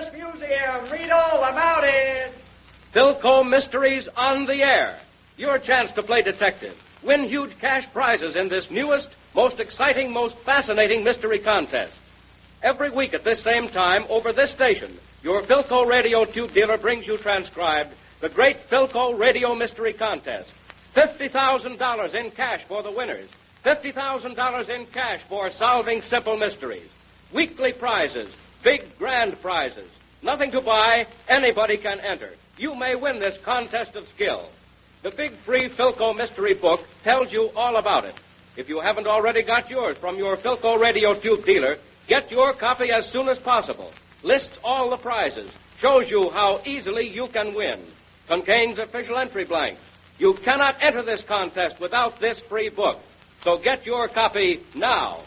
this museum. Read all about it. Phyl Coe Mysteries on the Air. Your chance to play detective. Win huge cash prizes in this newest, most exciting, most fascinating mystery contest. Every week at this same time, over this station, your Phyl Coe radio tube dealer brings you transcribed the great Phyl Coe Radio Mystery Contest. $50,000 in cash for the winners. $50,000 in cash for solving simple mysteries. Weekly prizes, big grand prizes. Nothing to buy, anybody can enter. You may win this contest of skill. The big free Phyl Coe mystery book tells you all about it. If you haven't already got yours from your Phyl Coe radio tube dealer, get your copy as soon as possible. Lists all the prizes. Shows you how easily you can win. Contains official entry blanks. You cannot enter this contest without this free book. So get your copy now.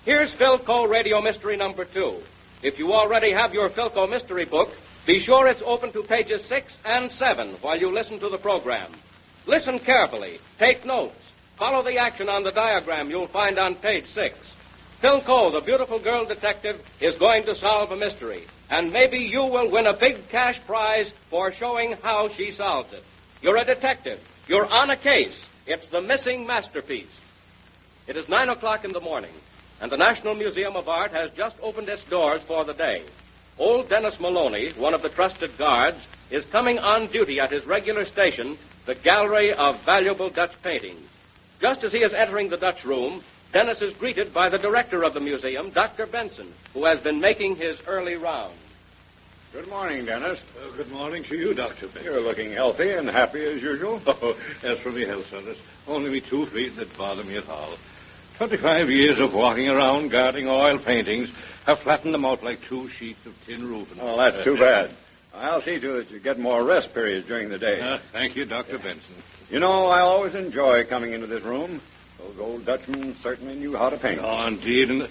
Here's Phyl Coe Radio Mystery number 2. If you already have your Phyl Coe mystery book, be sure it's open to pages 6 and 7 while you listen to the program. Listen carefully. Take notes. Follow the action on the diagram you'll find on page 6. Phyl Coe, the beautiful girl detective, is going to solve a mystery. And maybe you will win a big cash prize for showing how she solves it. You're a detective. You're on a case. It's the missing masterpiece. It is 9 o'clock in the morning, and the National Museum of Art has just opened its doors for the day. Old Dennis Maloney, one of the trusted guards, is coming on duty at his regular station, the Gallery of Valuable Dutch Paintings. Just as he is entering the Dutch room, Dennis is greeted by the director of the museum, Dr. Benson, who has been making his early rounds. Good morning, Dennis. Good morning to you, Dr. Benson. You're looking healthy and happy as usual. Oh, as for me health, sir, it's only me 2 feet that bother me at all. 25 years of walking around guarding oil paintings have flattened them out like 2 sheets of tin roofing. Oh, that's too bad. I'll see to it that you get more rest periods during the day. Thank you, Dr. Benson. You know, I always enjoy coming into this room. Those old Dutchmen certainly knew how to paint. Oh, indeed. And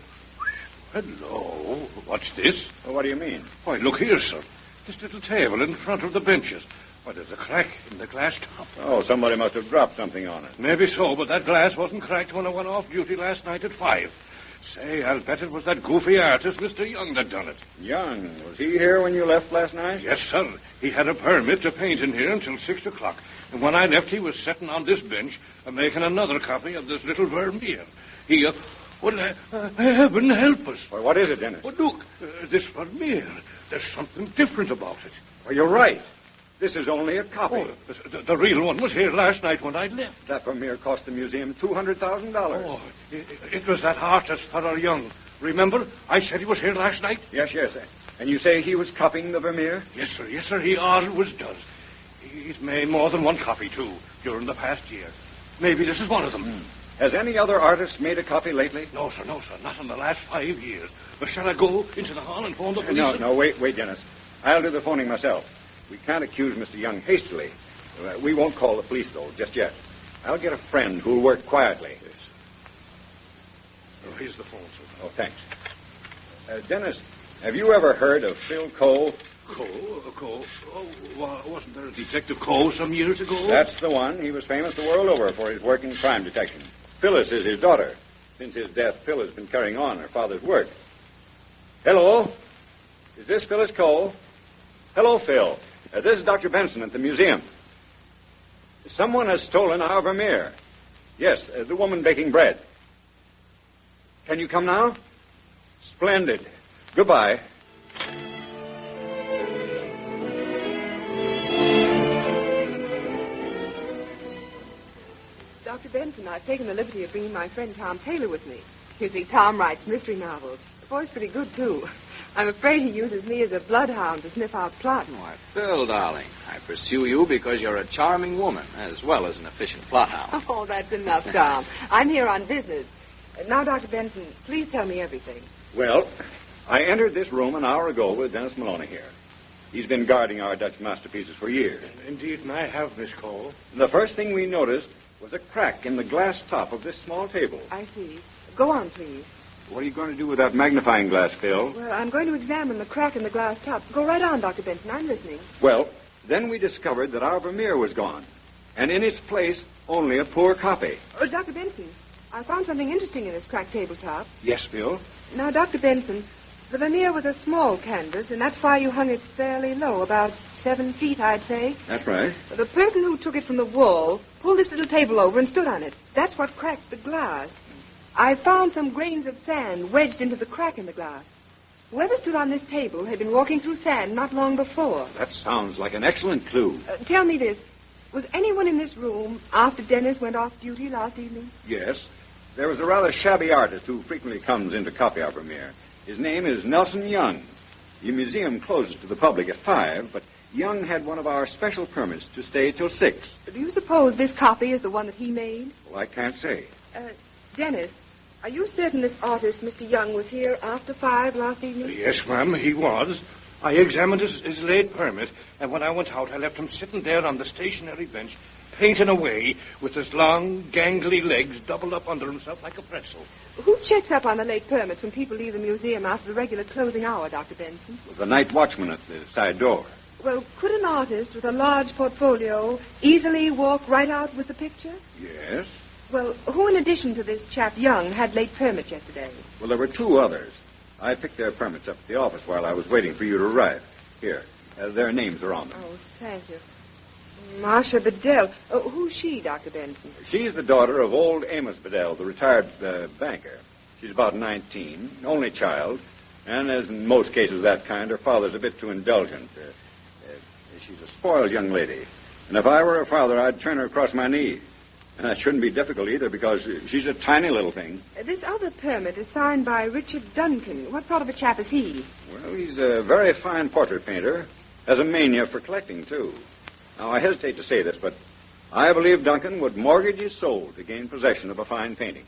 hello. What's this? Well, what do you mean? Why, look here, sir. This little table in front of the benches. Why, there's a crack in the glass top. Oh, somebody must have dropped something on it. Maybe so, but that glass wasn't cracked when I went off duty last night at 5. Say, I'll bet it was that goofy artist, Mr. Young, that done it. Young? Was he here when you left last night? Yes, sir. He had a permit to paint in here until 6 o'clock. And when I left, he was sitting on this bench making another copy of this little Vermeer. He, heaven help us. Well, what is it, Dennis? Well, look, this Vermeer, there's something different about it. Well, you're right. This is only a copy. Oh, the real one was here last night when I left. That Vermeer cost the museum $200,000. Oh, it was that artist, Father Young. Remember, I said he was here last night? Yes. And you say he was copying the Vermeer? Yes, sir. He always does. He's made more than one copy, too, during the past year. Maybe this is one of them. Has any other artist made a copy lately? No, sir. Not in the last 5 years. But shall I go into the hall and phone the police? No, wait, Dennis. I'll do the phoning myself. We can't accuse Mr. Young hastily. We won't call the police, though, just yet. I'll get a friend who'll work quietly. Yes. Oh, here's the phone, sir. Oh, thanks. Dennis, have you ever heard of Phyl Coe? Coe? Oh, wasn't there a Detective Coe some years ago? That's the one. He was famous the world over for his work in crime detection. Phyllis is his daughter. Since his death, Phil has been carrying on her father's work. Hello? Is this Phyllis Coe? Hello, Phil. This is Dr. Benson at the museum. Someone has stolen our Vermeer. Yes, the woman baking bread. Can you come now? Splendid. Goodbye. Dr. Benson, I've taken the liberty of bringing my friend Tom Taylor with me. You see, Tom writes mystery novels. The boy's pretty good, too. I'm afraid he uses me as a bloodhound to sniff out plots. Why, Phil, darling, I pursue you because you're a charming woman, as well as an efficient plothound. Oh, that's enough, Tom. I'm here on business. Now, Dr. Benson, please tell me everything. Well, I entered this room an hour ago with Dennis Maloney here. He's been guarding our Dutch masterpieces for years. Indeed, and I have, Miss Cole. The first thing we noticed was a crack in the glass top of this small table. I see. Go on, please. What are you going to do with that magnifying glass, Phil? Well, I'm going to examine the crack in the glass top. Go right on, Dr. Benson. I'm listening. Well, then we discovered that our Vermeer was gone. And in its place, only a poor copy. Oh, Dr. Benson, I found something interesting in this cracked tabletop. Yes, Phil? Now, Dr. Benson, The Vermeer was a small canvas, and that's why you hung it fairly low, about 7 feet, I'd say. That's right. The person who took it from the wall pulled this little table over and stood on it. That's what cracked the glass. I found some grains of sand wedged into the crack in the glass. Whoever stood on this table had been walking through sand not long before. That sounds like an excellent clue. Tell me this. Was anyone in this room after Dennis went off duty last evening? Yes. There was a rather shabby artist who frequently comes in to copy our Vermeer. His name is Nelson Young. The museum closes to the public at 5, but Young had one of our special permits to stay till 6. Do you suppose this copy is the one that he made? Well, I can't say. Dennis, are you certain this artist, Mr. Young, was here after 5 last evening? Yes, ma'am, he was. I examined his late permit, and when I went out, I left him sitting there on the stationary bench, painting away with his long, gangly legs doubled up under himself like a pretzel. Who checks up on the late permits when people leave the museum after the regular closing hour, Dr. Benson? The night watchman at the side door. Well, could an artist with a large portfolio easily walk right out with the picture? Yes. Well, who in addition to this chap Young had late permits yesterday? Well, there were 2 others. I picked their permits up at the office while I was waiting for you to arrive. Here, their names are on them. Oh, thank you. Marcia Bedell. Who's she, Dr. Benson? She's the daughter of old Amos Bedell, the retired banker. She's about 19, only child, and as in most cases of that kind, her father's a bit too indulgent. She's a spoiled young lady, and if I were her father, I'd turn her across my knee. And that shouldn't be difficult either, because she's a tiny little thing. This other permit is signed by Richard Duncan. What sort of a chap is he? Well, he's a very fine portrait painter. Has a mania for collecting, too. Now, I hesitate to say this, but I believe Duncan would mortgage his soul to gain possession of a fine painting.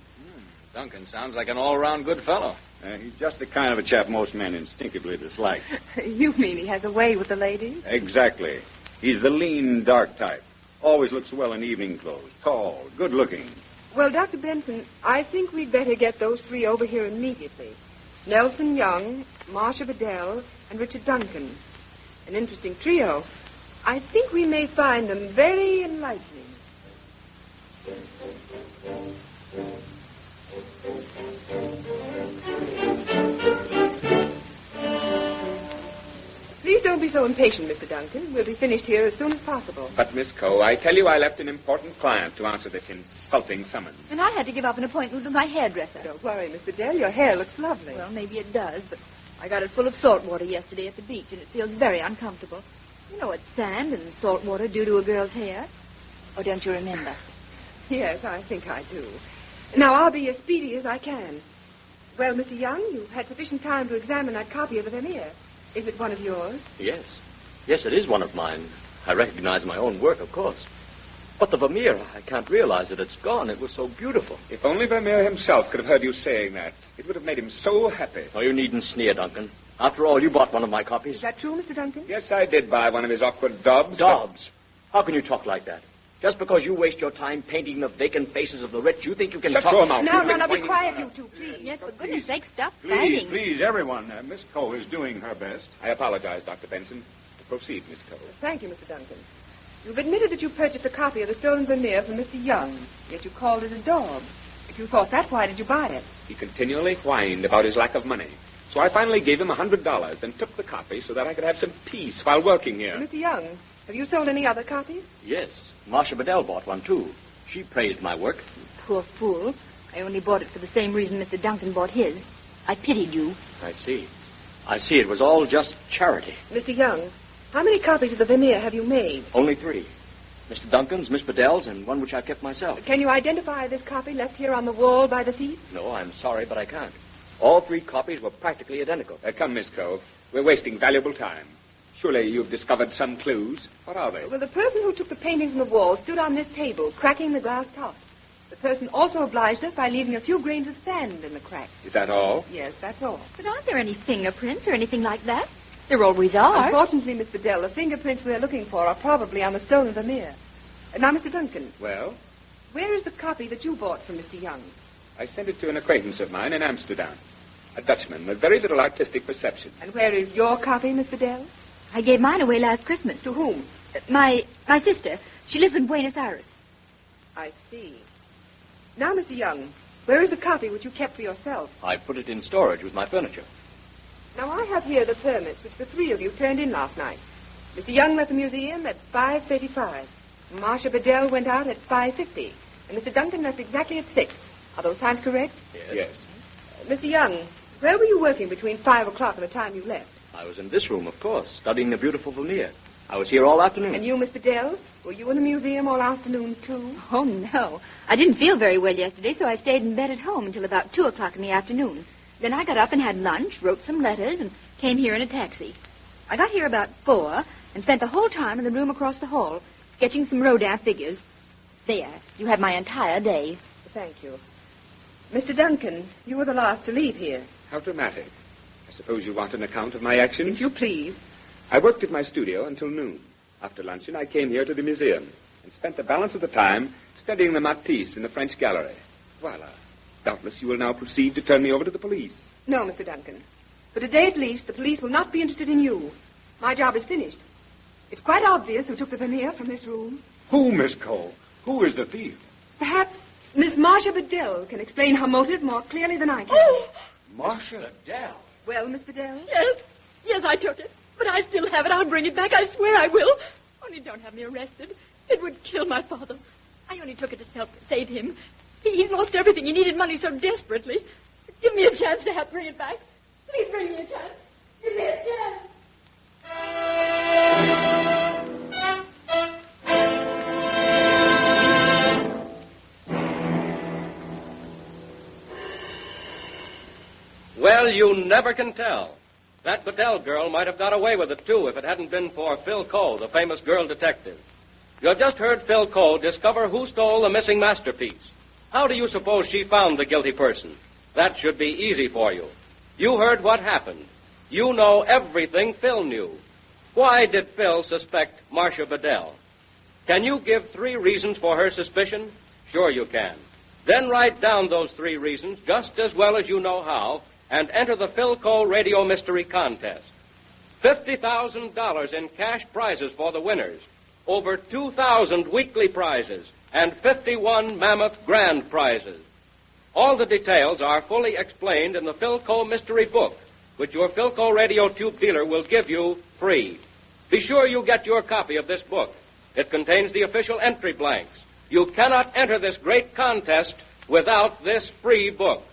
Duncan sounds like an all-round good fellow. He's just the kind of a chap most men instinctively dislike. You mean he has a way with the ladies? Exactly. He's the lean, dark type. Always looks well in evening clothes. Tall, good-looking. Well, Dr. Benson, I think we'd better get those 3 over here immediately. Nelson Young, Marcia Bedell, and Richard Duncan. An interesting trio. I think we may find them very enlightening. Please don't be so impatient, Mr. Duncan. We'll be finished here as soon as possible. But, Miss Coe, I tell you I left an important client to answer this insulting summons. And I had to give up an appointment with my hairdresser. Don't worry, Miss Bedell. Your hair looks lovely. Well, maybe it does, but I got it full of salt water yesterday at the beach, and it feels very uncomfortable. You know what sand and salt water do to a girl's hair? Or don't you remember? Yes, I think I do. Now, I'll be as speedy as I can. Well, Mr. Young, you've had sufficient time to examine that copy of the Vermeer. Is it one of yours? Yes. Yes, it is one of mine. I recognize my own work, of course. But the Vermeer, I can't realize that it's gone. It was so beautiful. If only Vermeer himself could have heard you saying that, it would have made him so happy. Oh, you needn't sneer, Duncan. After all, you bought one of my copies. Is that true, Mr. Duncan? Yes, I did buy one of his awkward daubs. Daubs? How can you talk like that? Just because you waste your time painting the vacant faces of the rich, you think you can Shut talk... your mouth. No, be quiet, you two, please. Yes, for goodness sake, stop Please, fighting. please, everyone. Miss Coe is doing her best. I apologize, Dr. Benson. Proceed, Miss Coe. Thank you, Mr. Duncan. You've admitted that you purchased a copy of the stolen Vermeer from Mr. Young, yet you called it a daub. If you thought that, why did you buy it? He continually whined about his lack of money. So I finally gave him $100 and took the copy so that I could have some peace while working here. Mr. Young, have you sold any other copies? Yes. Marcia Bedell bought one, too. She praised my work. Poor fool. I only bought it for the same reason Mr. Duncan bought his. I pitied you. I see. I see. It was all just charity. Mr. Young, how many copies of the Vermeer have you made? Only 3. Mr. Duncan's, Miss Bedell's, and one which I kept myself. Can you identify this copy left here on the wall by the thief? No, I'm sorry, but I can't. All 3 copies were practically identical. Come, Miss Coe. We're wasting valuable time. Surely you've discovered some clues. What are they? Well, the person who took the painting from the wall stood on this table, cracking the glass top. The person also obliged us by leaving a few grains of sand in the crack. Is that all? Yes, that's all. But aren't there any fingerprints or anything like that? There always are. Unfortunately, Miss Bedell, the fingerprints we're looking for are probably on the stolen Vermeer. Now, Mr. Duncan. Well? Where is the copy that you bought from Mr. Young? I sent it to an acquaintance of mine in Amsterdam. A Dutchman with very little artistic perception. And where is your copy, Miss Bedell? I gave mine away last Christmas. To whom? My sister. She lives in Buenos Aires. I see. Now, Mr. Young, where is the copy which you kept for yourself? I put it in storage with my furniture. Now, I have here the permits which the three of you turned in last night. Mr. Young left the museum at 5:35. Marcia Bedell went out at 5:50. And Mr. Duncan left exactly at 6. Are those times correct? Yes. Mr. Young, where were you working between 5 o'clock and the time you left? I was in this room, of course, studying the beautiful veneer. I was here all afternoon. And you, Miss Bedell, were you in the museum all afternoon, too? Oh, no. I didn't feel very well yesterday, so I stayed in bed at home until about 2 o'clock in the afternoon. Then I got up and had lunch, wrote some letters, and came here in a taxi. I got here about 4 and spent the whole time in the room across the hall, sketching some Rodin figures. There, you have my entire day. Thank you. Mr. Duncan, you were the last to leave here. How dramatic. I suppose you want an account of my actions? If you please. I worked at my studio until noon. After luncheon, I came here to the museum and spent the balance of the time studying the Matisse in the French gallery. Voila. Doubtless you will now proceed to turn me over to the police. No, Mr. Duncan. For today at least, the police will not be interested in you. My job is finished. It's quite obvious who took the veneer from this room. Who, Miss Coe? Who is the thief? Perhaps Miss Marcia Bedell can explain her motive more clearly than I can. Oh! Marcia Bedell. Well, Miss Bedell? Yes, I took it. But I still have it. I'll bring it back. I swear I will. Only don't have me arrested. It would kill my father. I only took it to save him. He's lost everything. He needed money so desperately. Give me a chance to help bring it back. Please bring me a chance. Give me a chance. Well, you never can tell. That Bedell girl might have got away with it, too, if it hadn't been for Phyl Coe, the famous girl detective. You have just heard Phyl Coe discover who stole the missing masterpiece. How do you suppose she found the guilty person? That should be easy for you. You heard what happened. You know everything Phyl knew. Why did Phyl suspect Marcia Bedell? Can you give 3 reasons for her suspicion? Sure you can. Then write down those 3 reasons just as well as you know how, and enter the Phyl Coe Radio Mystery Contest. $50,000 in cash prizes for the winners, over 2,000 weekly prizes, and 51 mammoth grand prizes. All the details are fully explained in the Phyl Coe Mystery Book, which your Phyl Coe radio tube dealer will give you free. Be sure you get your copy of this book. It contains the official entry blanks. You cannot enter this great contest without this free book.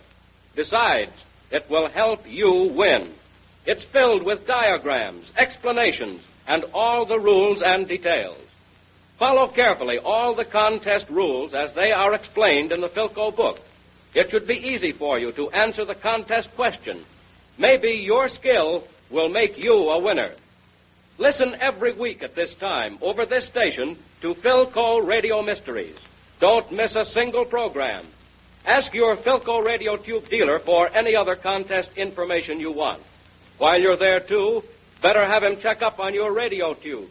Besides, it will help you win. It's filled with diagrams, explanations, and all the rules and details. Follow carefully all the contest rules as they are explained in the Phyl Coe book. It should be easy for you to answer the contest question. Maybe your skill will make you a winner. Listen every week at this time over this station to Phyl Coe Radio Mysteries. Don't miss a single program. Ask your Phyl Coe radio tube dealer for any other contest information you want. While you're there, too, better have him check up on your radio tube.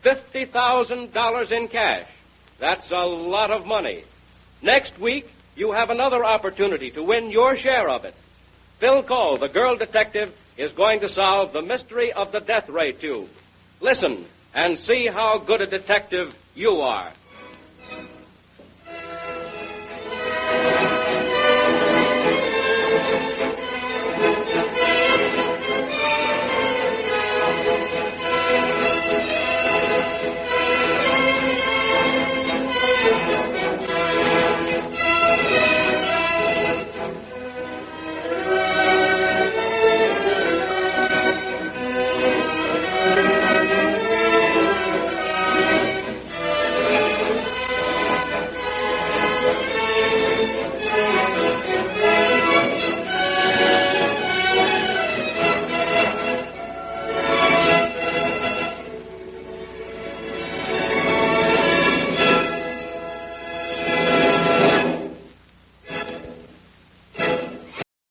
$50,000 in cash. That's a lot of money. Next week, you have another opportunity to win your share of it. Phyl Coe, the girl detective, is going to solve the mystery of the death ray tube. Listen and see how good a detective you are.